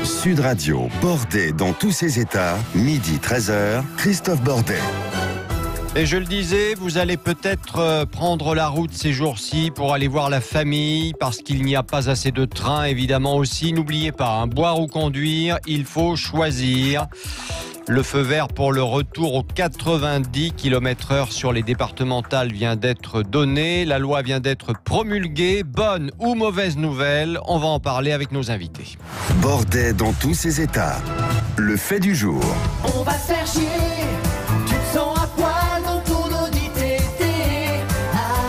Sud Radio, Bordet dans tous ses états, midi 13h, Christophe Bordet. Et je le disais, vous allez peut-être prendre la route ces jours-ci pour aller voir la famille, parce qu'il n'y a pas assez de trains, évidemment aussi. N'oubliez pas, boire ou conduire, il faut choisir. Le feu vert pour le retour aux 90 km/h sur les départementales vient d'être donné. La loi vient d'être promulguée. Bonne ou mauvaise nouvelle, on va en parler avec nos invités. Bordet dans tous ses états. Le fait du jour. On va se faire chier. Tu te sens à poil dans ton Audi TT.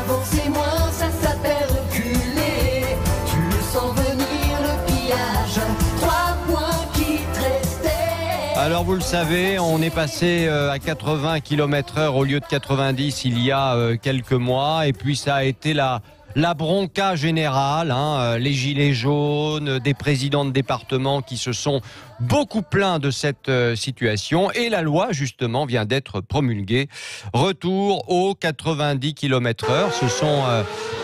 Avancer moins, ça s'appelle reculer. Tu le sens venir, le pillage. 3 points qui te restaient. Alors vous le savez, on est passé à 80 km/h au lieu de 90 il y a quelques mois. Et puis ça a été la bronca générale, les gilets jaunes, des présidents de département qui se sont beaucoup plaints de cette situation. Et la loi, justement, vient d'être promulguée. Retour aux 90 km/h. Ce sont...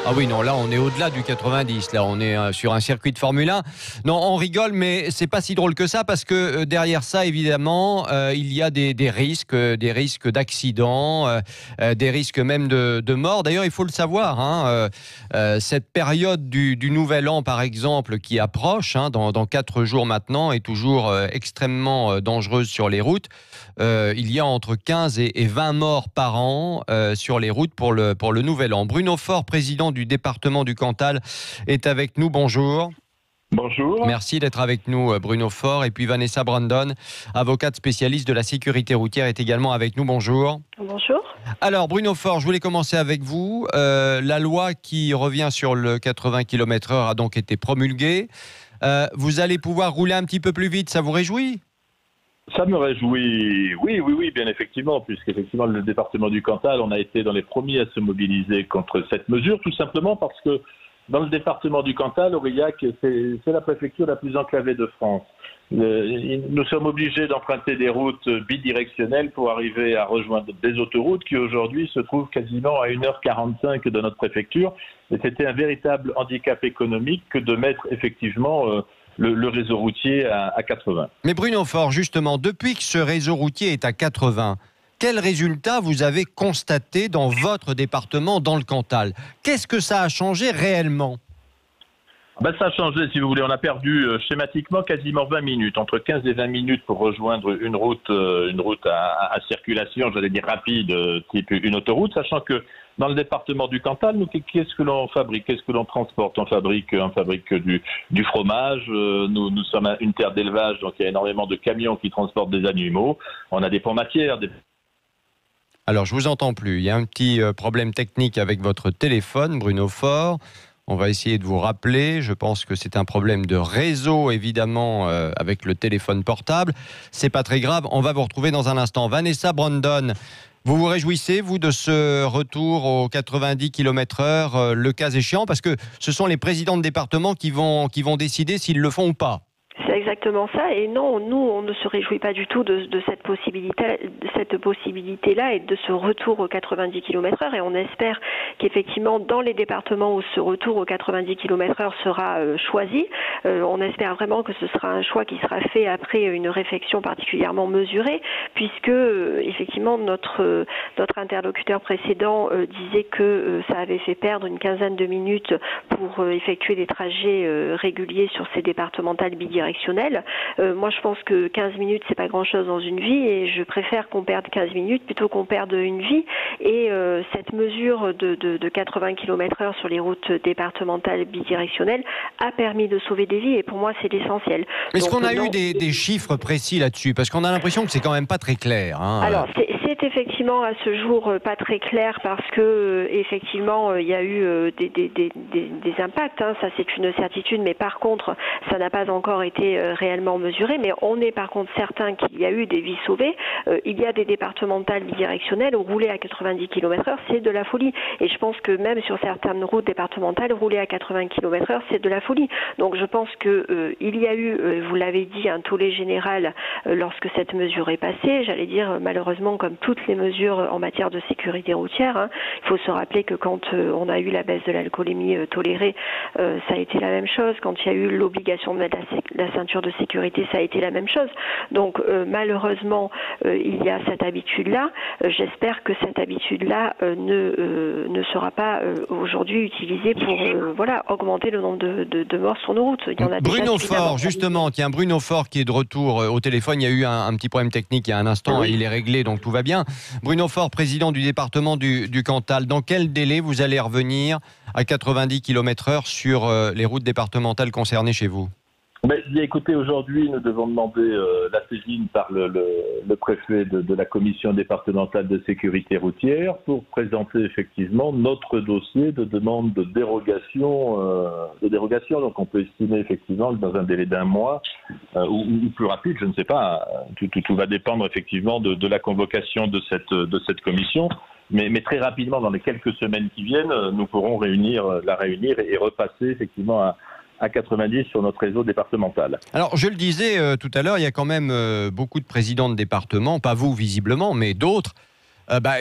Ah oui, non, là, on est au-delà du 90. Là, on est sur un circuit de Formule 1. Non, on rigole, mais c'est pas si drôle que ça, parce que derrière ça, évidemment, il y a des risques d'accidents, des risques même de mort. D'ailleurs, il faut le savoir, cette période du Nouvel An, par exemple, qui approche, dans 4 jours maintenant, est toujours extrêmement dangereuse sur les routes. Il y a entre 15 et 20 morts par an sur les routes pour le Nouvel An. Bruno Faure, président du département du Cantal, est avec nous. Bonjour. Bonjour. Merci d'être avec nous, Bruno Faure. Et puis Vanessa Brandon, avocate spécialiste de la sécurité routière, est également avec nous. Bonjour. Bonjour. Alors, Bruno Faure, je voulais commencer avec vous. La loi qui revient sur le 80 km/h a donc été promulguée. Vous allez pouvoir rouler un petit peu plus vite, ça vous réjouit ? Ça me réjouit, oui, bien effectivement, puisqu'effectivement le département du Cantal, on a été dans les premiers à se mobiliser contre cette mesure, tout simplement parce que dans le département du Cantal, Aurillac, c'est la préfecture la plus enclavée de France. Nous sommes obligés d'emprunter des routes bidirectionnelles pour arriver à rejoindre des autoroutes qui aujourd'hui se trouvent quasiment à 1h45 de notre préfecture. Et c'était un véritable handicap économique que de mettre effectivement le réseau routier à 80. Mais Bruno Faure, justement, depuis que ce réseau routier est à 80, quels résultats vous avez constatés dans votre département, dans le Cantal ? Qu'est-ce que ça a changé réellement ? Ça a changé, si vous voulez. On a perdu schématiquement quasiment 20 minutes, entre 15 et 20 minutes pour rejoindre une route à circulation, j'allais dire rapide, type une autoroute, sachant que dans le département du Cantal, nous, qu'est-ce que l'on fabrique ? Qu'est-ce que l'on transporte ? On fabrique du fromage, nous sommes une terre d'élevage, donc il y a énormément de camions qui transportent des animaux. On a des pomatières, Alors, je vous entends plus. Il y a un petit problème technique avec votre téléphone, Bruno Faure. On va essayer de vous rappeler. Je pense que c'est un problème de réseau, évidemment, avec le téléphone portable. C'est pas très grave. On va vous retrouver dans un instant. Vanessa Brandon, vous vous réjouissez, vous, de ce retour aux 90 km/h, le cas échéant, parce que ce sont les présidents de département qui vont décider s'ils le font ou pas. C'est exactement ça. Et non, nous, on ne se réjouit pas du tout de cette possibilité-là et de ce retour aux 90 km/h. Et on espère qu'effectivement, dans les départements où ce retour aux 90 km/h sera choisi, on espère vraiment que ce sera un choix qui sera fait après une réflexion particulièrement mesurée, puisque effectivement, notre interlocuteur précédent disait que ça avait fait perdre une quinzaine de minutes pour effectuer des trajets réguliers sur ces départementales bidirectionnelles. Moi, je pense que 15 minutes, c'est pas grand-chose dans une vie et je préfère qu'on perde 15 minutes plutôt qu'on perde une vie. Et cette mesure de 80 km/h sur les routes départementales bidirectionnelles a permis de sauver des vies et pour moi, c'est l'essentiel. Est-ce qu'on a eu des chiffres précis là-dessus ? Parce qu'on a l'impression que c'est quand même pas très clair. Alors, c'est effectivement à ce jour pas très clair parce que effectivement, il y a eu des impacts. Ça, c'est une certitude. Mais par contre, ça n'a pas encore été réellement mesuré, mais on est par contre certain qu'il y a eu des vies sauvées. Il y a des départementales bidirectionnelles où rouler à 90 km/h, c'est de la folie. Et je pense que même sur certaines routes départementales, rouler à 80 km/h, c'est de la folie. Donc je pense que il y a eu, vous l'avez dit, un tollé général lorsque cette mesure est passée. J'allais dire malheureusement comme toutes les mesures en matière de sécurité routière. Hein. Il faut se rappeler que quand on a eu la baisse de l'alcoolémie tolérée, ça a été la même chose. Quand il y a eu l'obligation de mettre la ceinture de sécurité, ça a été la même chose. Donc malheureusement, il y a cette habitude-là. J'espère que cette habitude-là ne sera pas aujourd'hui utilisée pour augmenter le nombre de morts sur nos routes. Il y en a Bruno Faure, justement, tiens, Bruno Faure qui est de retour au téléphone. Il y a eu un petit problème technique il y a un instant, oui. Il est réglé, donc tout va bien. Bruno Faure, président du département du Cantal, dans quel délai vous allez revenir à 90 km/h sur les routes départementales concernées chez vous? Écoutez, aujourd'hui, nous devons demander la saisine par le préfet de la commission départementale de sécurité routière pour présenter effectivement notre dossier de demande de dérogation. Donc, on peut estimer effectivement que dans un délai d'1 mois ou plus rapide, je ne sais pas. Tout va dépendre effectivement de la convocation de cette commission. Mais très rapidement, dans les quelques semaines qui viennent, nous pourrons la réunir et repasser effectivement à 90 sur notre réseau départemental. Alors, je le disais tout à l'heure, il y a quand même beaucoup de présidents de départements, pas vous visiblement, mais d'autres,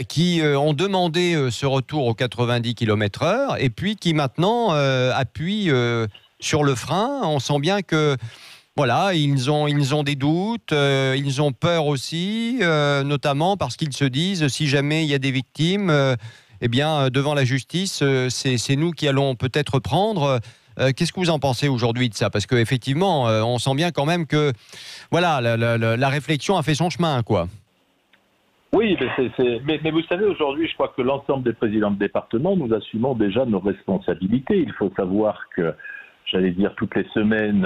qui ont demandé ce retour aux 90 km/h et puis qui maintenant appuient sur le frein. On sent bien que voilà, ils ont des doutes, ils ont peur aussi, notamment parce qu'ils se disent si jamais il y a des victimes, devant la justice, c'est nous qui allons peut-être prendre. Qu'est-ce que vous en pensez aujourd'hui de ça? Parce qu'effectivement, on sent bien quand même que voilà, la réflexion a fait son chemin, quoi. Oui, mais vous savez, aujourd'hui, je crois que l'ensemble des présidents de département, nous assumons déjà nos responsabilités. Il faut savoir que, j'allais dire, toutes les semaines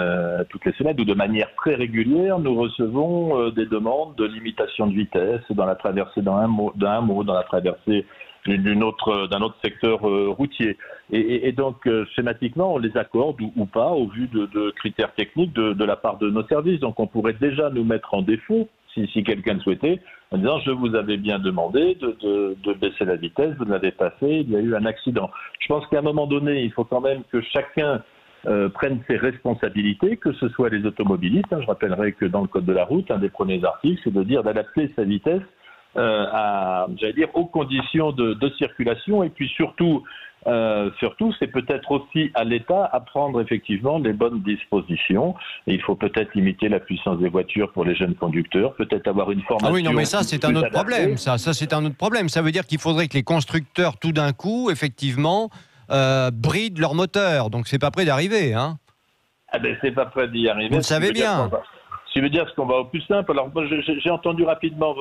ou de manière très régulière, nous recevons des demandes de limitation de vitesse dans la traversée d'un hameau, dans la traversée d'un autre secteur routier. Et donc, schématiquement, on les accorde ou pas au vu de critères techniques de la part de nos services. Donc, on pourrait déjà nous mettre en défaut, si quelqu'un le souhaitait, en disant « je vous avais bien demandé de baisser la vitesse, vous ne l'avez pas fait, il y a eu un accident ». Je pense qu'à un moment donné, il faut quand même que chacun prenne ses responsabilités, que ce soit les automobilistes. Je rappellerai que dans le code de la route, un des premiers articles, c'est de dire d'adapter sa vitesse aux conditions de circulation, et puis surtout c'est peut-être aussi à l'État à prendre effectivement les bonnes dispositions. Et il faut peut-être limiter la puissance des voitures pour les jeunes conducteurs, peut-être avoir une formation. Ah oui, non, mais ça c'est un autre problème. Ça c'est un autre problème. Ça veut dire qu'il faudrait que les constructeurs, tout d'un coup, effectivement, brident leur moteur. Donc c'est pas près d'arriver, hein. C'est pas près d'y arriver. Vous le savez bien. Ce qui veut dire qu'on va au plus simple. Alors, moi, j'ai entendu rapidement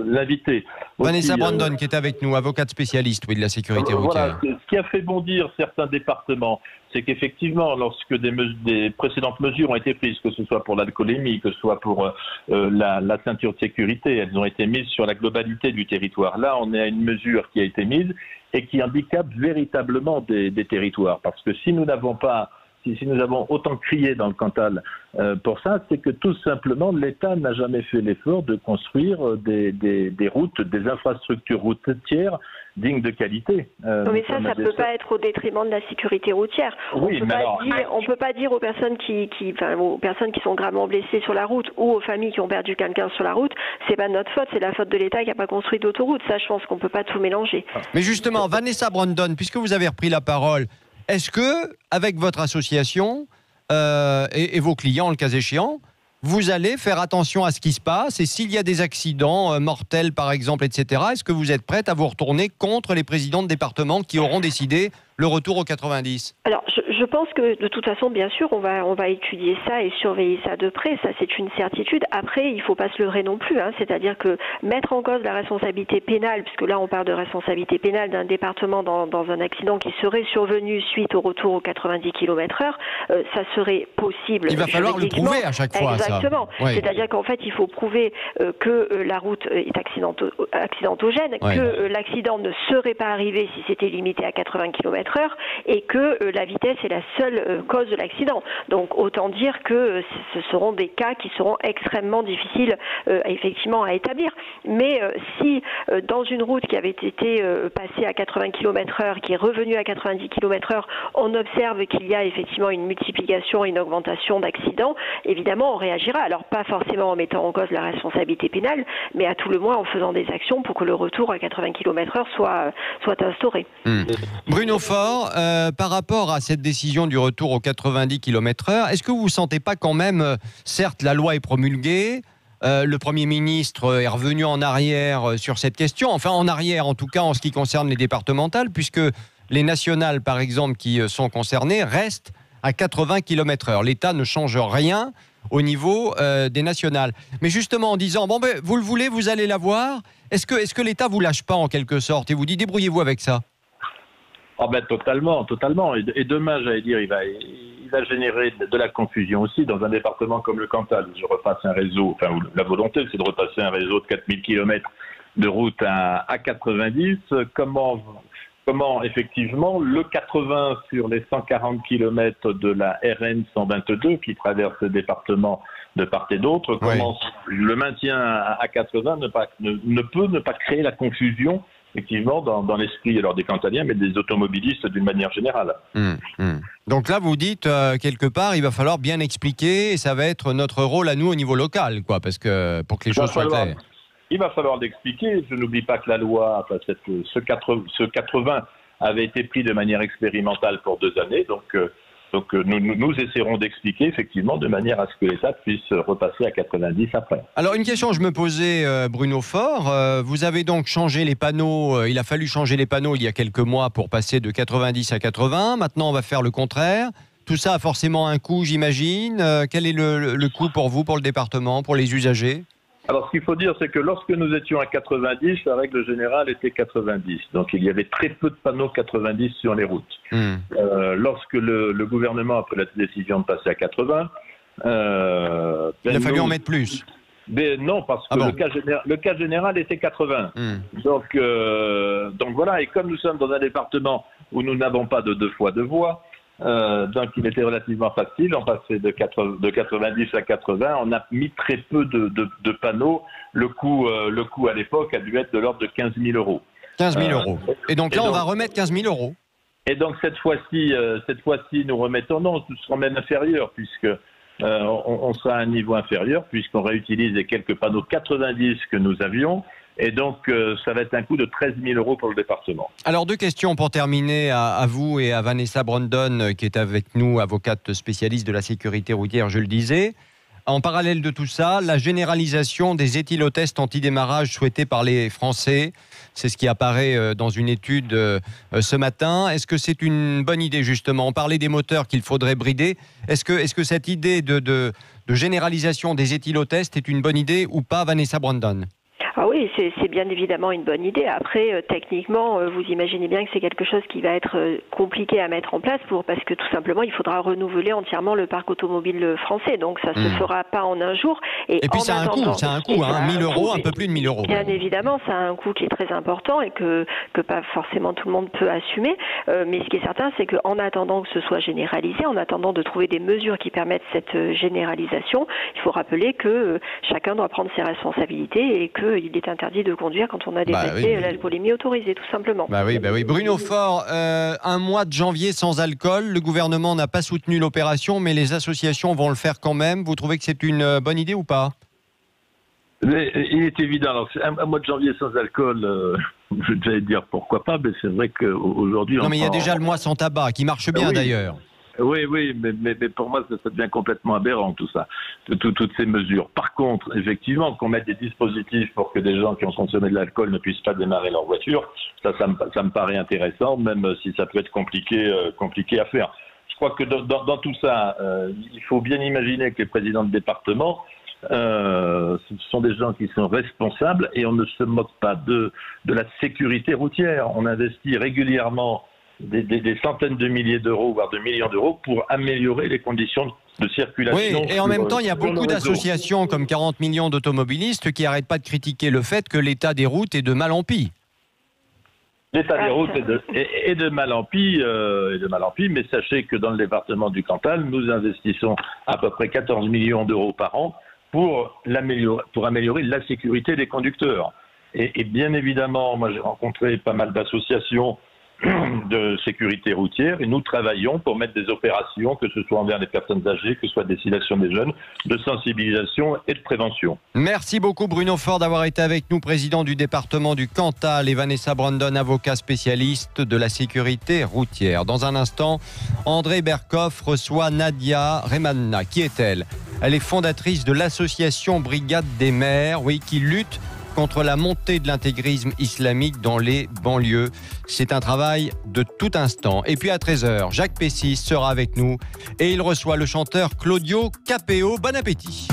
l'invité. Vanessa Brandon, qui est avec nous, avocate spécialiste de la sécurité routière. Voilà. Ce qui a fait bondir certains départements, c'est qu'effectivement, lorsque des précédentes mesures ont été prises, que ce soit pour l'alcoolémie, que ce soit pour la ceinture de sécurité, elles ont été mises sur la globalité du territoire. Là, on est à une mesure qui a été mise et qui handicape véritablement des territoires. Parce que si nous n'avons pas... Si nous avons autant crié dans le Cantal pour ça, c'est que tout simplement l'État n'a jamais fait l'effort de construire des routes, des infrastructures routières dignes de qualité. Mais ça ne peut pas être au détriment de la sécurité routière. Oui, on ne peut pas dire aux personnes qui sont gravement blessées sur la route ou aux familles qui ont perdu quelqu'un sur la route, c'est pas notre faute, c'est la faute de l'État qui n'a pas construit d'autoroute. Ça, je pense qu'on ne peut pas tout mélanger. Mais justement, Vanessa Brandon, puisque vous avez repris la parole, est-ce que, avec votre association et vos clients, le cas échéant, vous allez faire attention à ce qui se passe? Et s'il y a des accidents mortels, par exemple, etc., est-ce que vous êtes prête à vous retourner contre les présidents de département qui auront décidé le retour aux 90? Alors, je pense que de toute façon, bien sûr, on va étudier ça et surveiller ça de près. Ça, c'est une certitude. Après, il ne faut pas se leurrer non plus. C'est-à-dire que mettre en cause la responsabilité pénale, puisque là, on parle de responsabilité pénale d'un département dans un accident qui serait survenu suite au retour aux 90 km/h, ça serait possible. Il va falloir le prouver à chaque fois. Exactement. Oui. C'est-à-dire qu'en fait, il faut prouver que la route est accidentogène, que l'accident ne serait pas arrivé si c'était limité à 80 km/h. km/h et que la vitesse est la seule cause de l'accident. Donc autant dire que ce seront des cas qui seront extrêmement difficiles effectivement à établir. Mais si dans une route qui avait été passée à 80 km/h, qui est revenue à 90 km/h, on observe qu'il y a effectivement une multiplication et une augmentation d'accidents, évidemment on réagira. Alors pas forcément en mettant en cause la responsabilité pénale, mais à tout le moins en faisant des actions pour que le retour à 80 km/h soit instauré. Bruno Faure, par rapport à cette décision du retour aux 90 km/h, est-ce que vous ne sentez pas quand même, certes la loi est promulguée, le Premier ministre est revenu en arrière sur cette question, enfin en arrière en tout cas en ce qui concerne les départementales, puisque les nationales par exemple qui sont concernées restent à 80 km/h. L'État ne change rien au niveau des nationales. Mais justement en disant, bon ben vous le voulez, vous allez l'avoir, est-ce que l'État vous lâche pas en quelque sorte et vous dit débrouillez-vous avec ça? Ah ben totalement. Et demain, j'allais dire, il va générer de la confusion aussi dans un département comme le Cantal, où je repasse un réseau, enfin où la volonté c'est de repasser un réseau de 4000 km de route à 90. Comment effectivement le 80 sur les 140 km de la RN 122 qui traverse le département de part et d'autre, comment le maintien à 80 ne peut ne pas créer la confusion effectivement dans l'esprit alors des Cantaliens, mais des automobilistes d'une manière générale. Donc là, vous dites, quelque part, il va falloir bien expliquer, et ça va être notre rôle à nous au niveau local, quoi, parce que pour que les choses soient claires. Il va falloir l'expliquer. Je n'oublie pas que la loi, enfin, ce 80 avait été pris de manière expérimentale pour 2 années, donc nous essaierons d'expliquer effectivement de manière à ce que l'État puisse repasser à 90 après. Alors une question que je me posais, Bruno Faure, vous avez donc changé les panneaux, il a fallu changer les panneaux il y a quelques mois pour passer de 90 à 80, maintenant on va faire le contraire. Tout ça a forcément un coût, j'imagine. Quel est le coût pour vous, pour le département, pour les usagers ? Alors, ce qu'il faut dire, c'est que lorsque nous étions à 90, la règle générale était 90. Donc, il y avait très peu de panneaux 90 sur les routes. Lorsque le gouvernement a pris la décision de passer à 80... il a fallu en mettre plus. Non, parce que le cas général était 80. Donc voilà, et comme nous sommes dans un département où nous n'avons pas de 2 fois 2 voies, donc il était relativement facile, on passait de 90 à 80, on a mis très peu de panneaux, le coût à l'époque a dû être de l'ordre de 15 000 euros. 15 000 euros. Et donc là on va remettre 15 000 euros. Et donc cette fois-ci nous remettons, non, nous serons même inférieurs, puisque on sera à un niveau inférieur, puisqu'on réutilise les quelques panneaux 90 que nous avions. Et donc, ça va être un coût de 13 000 euros pour le département. Alors, 2 questions pour terminer à vous et à Vanessa Brandon, qui est avec nous, avocate spécialiste de la sécurité routière, je le disais. En parallèle de tout ça, la généralisation des éthylotests anti-démarrage souhaités par les Français, c'est ce qui apparaît dans une étude ce matin. Est-ce que c'est une bonne idée, justement ? On parlait des moteurs qu'il faudrait brider. Est-ce que cette idée de généralisation des éthylotests est une bonne idée ou pas, Vanessa Brandon ? Ah oui, c'est bien évidemment une bonne idée. Après, techniquement, vous imaginez bien que c'est quelque chose qui va être compliqué à mettre en place parce que tout simplement, il faudra renouveler entièrement le parc automobile français. Donc, ça se fera pas en un jour. Et puis, ça a un coût, 1 000 euros, un peu plus de 1 000 euros. Bien évidemment, ça a un coût qui est très important et que pas forcément tout le monde peut assumer. Mais ce qui est certain, c'est qu'en attendant que ce soit généralisé, en attendant de trouver des mesures qui permettent cette généralisation, il faut rappeler que chacun doit prendre ses responsabilités et qu'il est interdit de conduire quand on a dépassé l'alcoolémie autorisée, tout simplement. Bah oui. Bruno Faure, un mois de janvier sans alcool, le gouvernement n'a pas soutenu l'opération, mais les associations vont le faire quand même. Vous trouvez que c'est une bonne idée ou pas ? Il est évident. Alors, un mois de janvier sans alcool, je vais dire pourquoi pas, mais c'est vrai qu'aujourd'hui... Non, mais il y a déjà le mois sans tabac, qui marche bien d'ailleurs. Oui, mais pour moi, ça devient complètement aberrant, tout ça, toutes ces mesures. Par contre, effectivement, qu'on mette des dispositifs pour que des gens qui ont consommé de l'alcool ne puissent pas démarrer leur voiture, ça me paraît intéressant, même si ça peut être compliqué à faire. Je crois que dans tout ça, il faut bien imaginer que les présidents de département, ce sont des gens qui sont responsables et on ne se moque pas de la sécurité routière. On investit régulièrement des centaines de milliers d'euros, voire de millions d'euros, pour améliorer les conditions de circulation. Oui, et en même temps, il y a beaucoup d'associations comme 40 millions d'automobilistes qui n'arrêtent pas de critiquer le fait que l'état des routes est de mal en pis. L'état des routes est de mal en pis, mais sachez que dans le département du Cantal, nous investissons à peu près 14 millions d'euros par an pour améliorer la sécurité des conducteurs. Et bien évidemment, moi j'ai rencontré pas mal d'associations de sécurité routière et nous travaillons pour mettre des opérations, que ce soit envers les personnes âgées, que ce soit à destination des jeunes, de sensibilisation et de prévention. Merci beaucoup Bruno Faure d'avoir été avec nous, président du département du Cantal, et Vanessa Brandon, avocat spécialiste de la sécurité routière. Dans un instant, André Berkoff reçoit Nadia Remanna. Qui est-elle ? Elle est fondatrice de l'association Brigade des maires, qui lutte contre la montée de l'intégrisme islamique dans les banlieues. C'est un travail de tout instant. Et puis à 13h, Jacques Pessis sera avec nous et il reçoit le chanteur Claudio Capéo. Bon appétit.